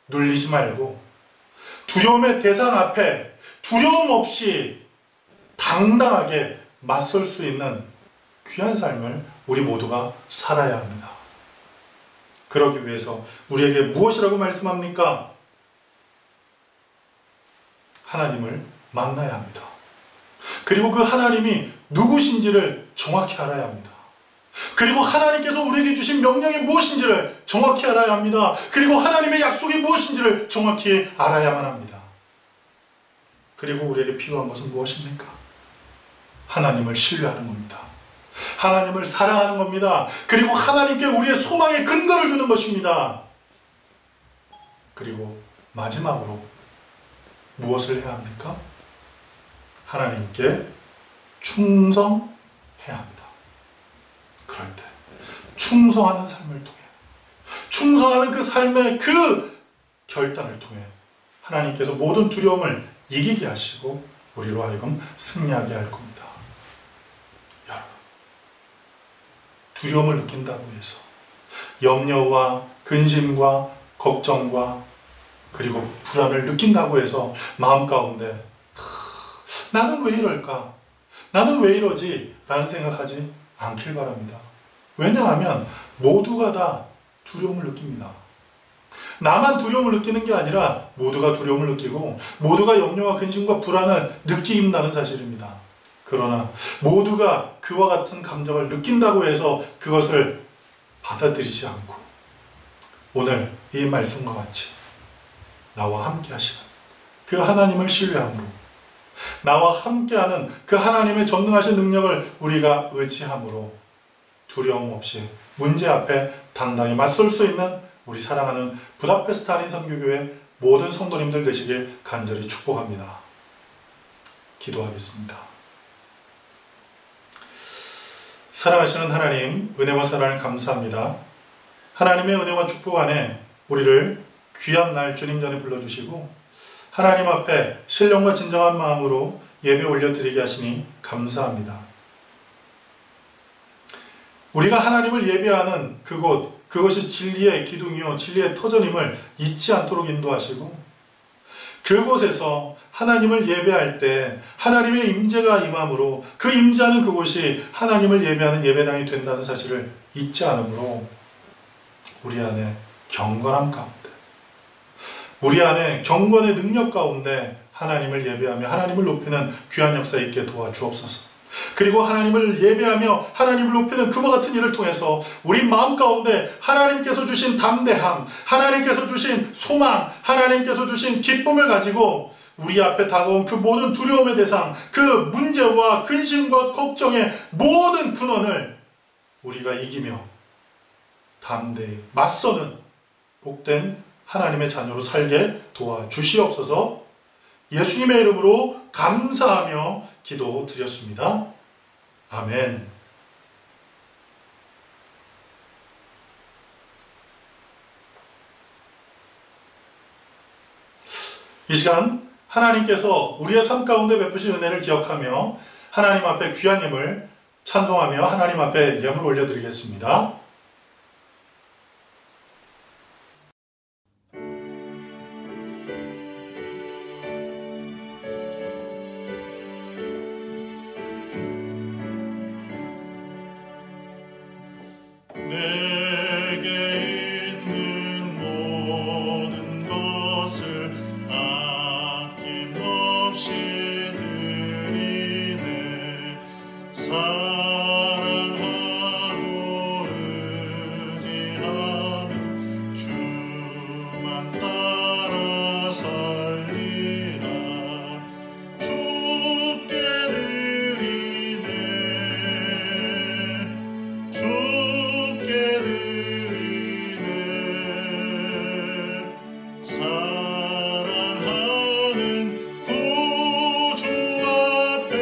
눌리지 말고 두려움의 대상 앞에 두려움 없이 당당하게 맞설 수 있는 귀한 삶을 우리 모두가 살아야 합니다. 그러기 위해서 우리에게 무엇이라고 말씀합니까? 하나님을 만나야 합니다. 그리고 그 하나님이 누구신지를 정확히 알아야 합니다. 그리고 하나님께서 우리에게 주신 명령이 무엇인지를 정확히 알아야 합니다. 그리고 하나님의 약속이 무엇인지를 정확히 알아야만 합니다. 그리고 우리에게 필요한 것은 무엇입니까? 하나님을 신뢰하는 겁니다. 하나님을 사랑하는 겁니다. 그리고 하나님께 우리의 소망의 근거를 주는 것입니다. 그리고 마지막으로 무엇을 해야 합니까? 하나님께 충성해야 합니다. 그럴 때 충성하는 삶을 통해, 충성하는 그 삶의 그 결단을 통해 하나님께서 모든 두려움을 이기게 하시고 우리로 하여금 승리하게 할 겁니다. 여러분, 두려움을 느낀다고 해서 염려와 근심과 걱정과 그리고 불안을 느낀다고 해서 마음 가운데 나는 왜 이럴까? 나는 왜 이러지? 라는 생각하지 않길 바랍니다. 왜냐하면 모두가 다 두려움을 느낍니다. 나만 두려움을 느끼는 게 아니라 모두가 두려움을 느끼고 모두가 염려와 근심과 불안을 느낀다는 사실입니다. 그러나 모두가 그와 같은 감정을 느낀다고 해서 그것을 받아들이지 않고 오늘 이 말씀과 같이 나와 함께 하시는 그 하나님을 신뢰함으로 나와 함께하는 그 하나님의 전능하신 능력을 우리가 의지함으로 두려움 없이 문제 앞에 당당히 맞설 수 있는 우리 사랑하는 부다페스트 한인 선교교회 모든 성도님들 되시길 간절히 축복합니다. 기도하겠습니다. 사랑하시는 하나님, 은혜와 사랑을 감사합니다. 하나님의 은혜와 축복 안에 우리를 귀한 날 주님 전에 불러주시고 하나님 앞에 신령과 진정한 마음으로 예배 올려드리게 하시니 감사합니다. 우리가 하나님을 예배하는 그곳, 그것이 진리의 기둥이요 진리의 터전임을 잊지 않도록 인도하시고 그곳에서 하나님을 예배할 때 하나님의 임재가 임함으로 그 임재하는 그곳이 하나님을 예배하는 예배당이 된다는 사실을 잊지 않으므로 우리 안에 경건함 가운데 우리 안에 경건의 능력 가운데 하나님을 예배하며 하나님을 높이는 귀한 역사 있게 도와주옵소서. 그리고 하나님을 예배하며 하나님을 높이는 그와 같은 일을 통해서 우리 마음 가운데 하나님께서 주신 담대함, 하나님께서 주신 소망, 하나님께서 주신 기쁨을 가지고 우리 앞에 다가온 그 모든 두려움의 대상, 그 문제와 근심과 걱정의 모든 근원을 우리가 이기며 담대히 맞서는 복된 하나님의 자녀로 살게 도와주시옵소서. 예수님의 이름으로 감사하며 기도드렸습니다. 아멘. 이 시간 하나님께서 우리의 삶 가운데 베푸신 은혜를 기억하며 하나님 앞에 귀한 힘을 찬송하며 하나님 앞에 예물 올려드리겠습니다. 내게 있는 모든 것을 아낌없이 드리네. 사랑하고 의지하는 주만 따라 살리라. 주께 드리네. 주께 드리네. 사랑하는 구주 앞에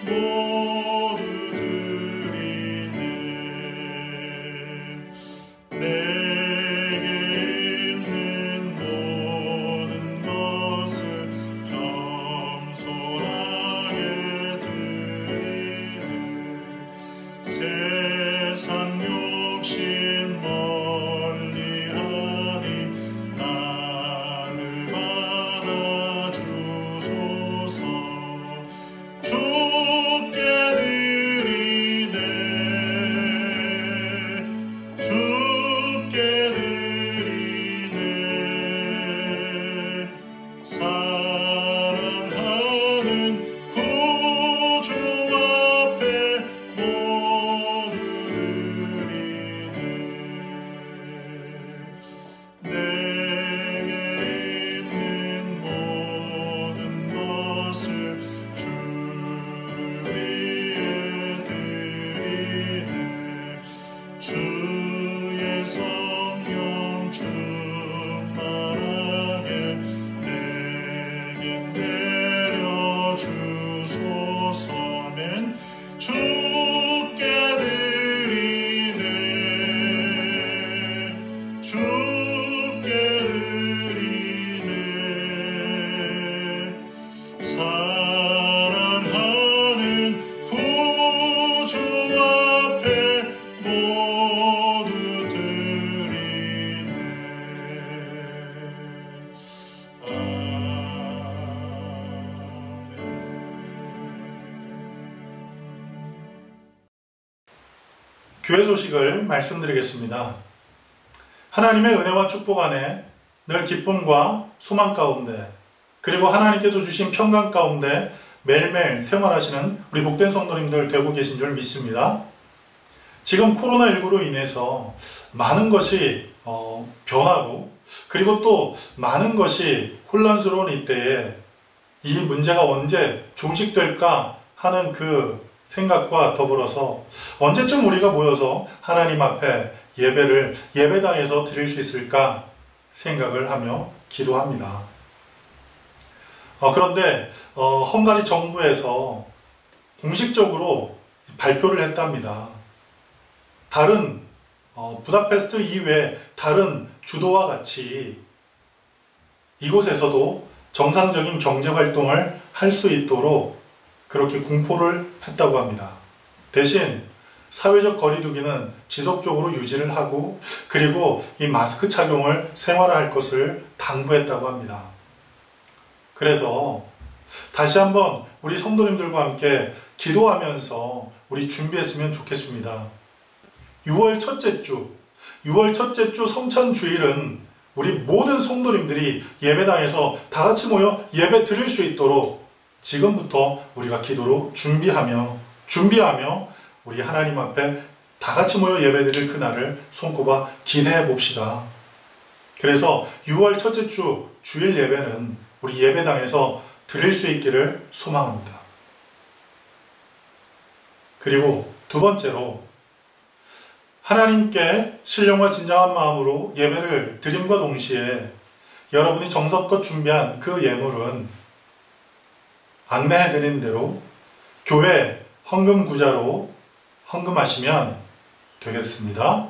모두 드리네. 내게 있는 모든 것을 겸손하게 드리네. 세상 욕심 멀리하니 나를 받아주소서. 주께 드리네. 주께 드리네. 사랑하는 구주 앞에 모두 드리네. 내게 있는 모든 것을 주를 위해 드리네. 주의 성령 충만하게 내게 내려주소서. 아멘. 주께 드리네. 주께 드리네. 사랑하는 구주 앞에 모두 드리네. 교회 소식을 말씀드리겠습니다. 하나님의 은혜와 축복 안에 늘 기쁨과 소망 가운데 그리고 하나님께서 주신 평강 가운데 매일매일 생활하시는 우리 복된 성도님들 되고 계신 줄 믿습니다. 지금 코로나19로 인해서 많은 것이 변하고 그리고 또 많은 것이 혼란스러운 이때에 이 문제가 언제 종식될까 하는 그 생각과 더불어서 언제쯤 우리가 모여서 하나님 앞에 예배를 예배당에서 드릴 수 있을까 생각을 하며 기도합니다. 그런데 헝가리 정부에서 공식적으로 발표를 했답니다. 다른 부다페스트 이외 다른 주도와 같이 이곳에서도 정상적인 경제활동을 할 수 있도록 그렇게 공포를 했다고 합니다. 대신 사회적 거리두기는 지속적으로 유지를 하고 그리고 이 마스크 착용을 생활화할 것을 당부했다고 합니다. 그래서 다시 한번 우리 성도님들과 함께 기도하면서 우리 준비했으면 좋겠습니다. 6월 첫째 주 성찬 주일은 우리 모든 성도님들이 예배당에서 다 같이 모여 예배 드릴 수 있도록 지금부터 우리가 기도로 준비하며 우리 하나님 앞에 다 같이 모여 예배 드릴 그날을 손꼽아 기대해 봅시다. 그래서 6월 첫째 주 주일 예배는 우리 예배당에서 드릴 수 있기를 소망합니다. 그리고 두 번째로 하나님께 신령과 진정한 마음으로 예배를 드림과 동시에 여러분이 정성껏 준비한 그 예물은 안내해드린 대로 교회 헌금구자로 헌금하시면 되겠습니다.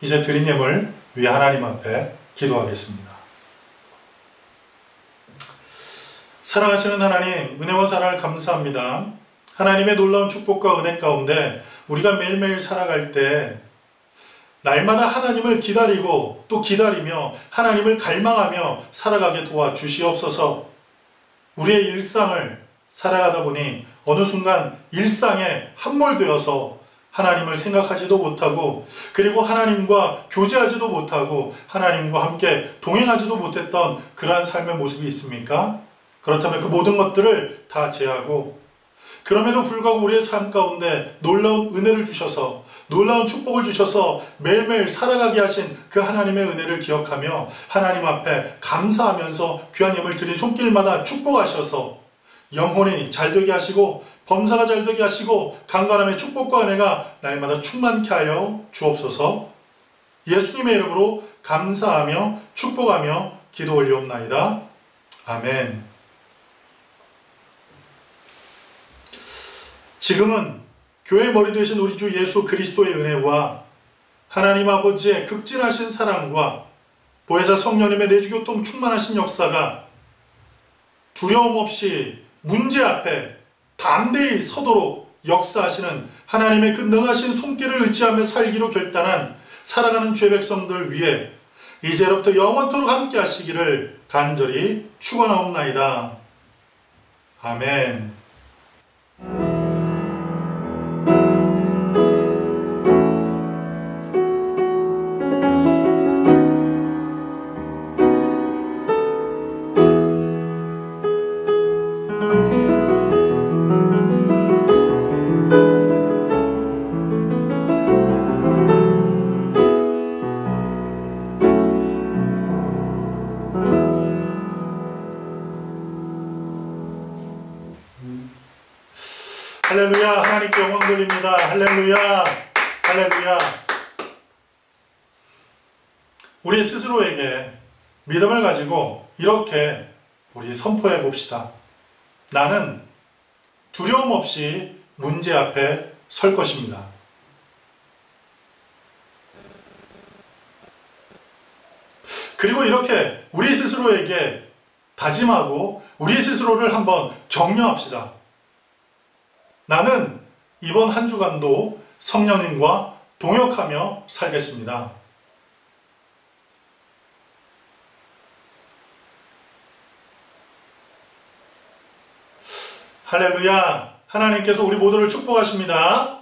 이제 드린 예물 위에 하나님 앞에 기도하겠습니다. 사랑하시는 하나님, 은혜와 사랑을 감사합니다. 하나님의 놀라운 축복과 은혜 가운데 우리가 매일매일 살아갈 때 날마다 하나님을 기다리고 또 기다리며 하나님을 갈망하며 살아가게 도와주시옵소서. 우리의 일상을 살아가다 보니 어느 순간 일상에 함몰되어서 하나님을 생각하지도 못하고 그리고 하나님과 교제하지도 못하고 하나님과 함께 동행하지도 못했던 그러한 삶의 모습이 있습니까? 그렇다면 그 모든 것들을 다 제하고 그럼에도 불구하고 우리의 삶 가운데 놀라운 은혜를 주셔서 놀라운 축복을 주셔서 매일매일 살아가게 하신 그 하나님의 은혜를 기억하며 하나님 앞에 감사하면서 귀한 예물 드린 손길마다 축복하셔서 영혼이 잘되게 하시고 범사가 잘되게 하시고 강건함의 축복과 은혜가 날마다 충만케 하여 주옵소서. 예수님의 이름으로 감사하며 축복하며 기도 올리옵나이다. 아멘. 지금은 교회의 머리 되신 우리 주 예수 그리스도의 은혜와 하나님 아버지의 극진하신 사랑과 보혜사 성령님의 내주교통 충만하신 역사가 두려움 없이 문제 앞에 담대히 서도록 역사하시는 하나님의 그 능하신 손길을 의지하며 살기로 결단한 살아가는 죄 백성들 위해 이제로부터 영원토록 함께 하시기를 간절히 축원하옵나이다. 아멘. 할렐루야. 하나님께 영광 돌립니다. 할렐루야. 할렐루야. 우리 스스로에게 믿음을 가지고 이렇게 우리 선포해 봅시다. 나는 두려움 없이 문제 앞에 설 것입니다. 그리고 이렇게 우리 스스로에게 다짐하고 우리 스스로를 한번 격려합시다. 나는 이번 한 주간도 성령님과 동역하며 살겠습니다. 할렐루야. 하나님께서 우리 모두를 축복하십니다.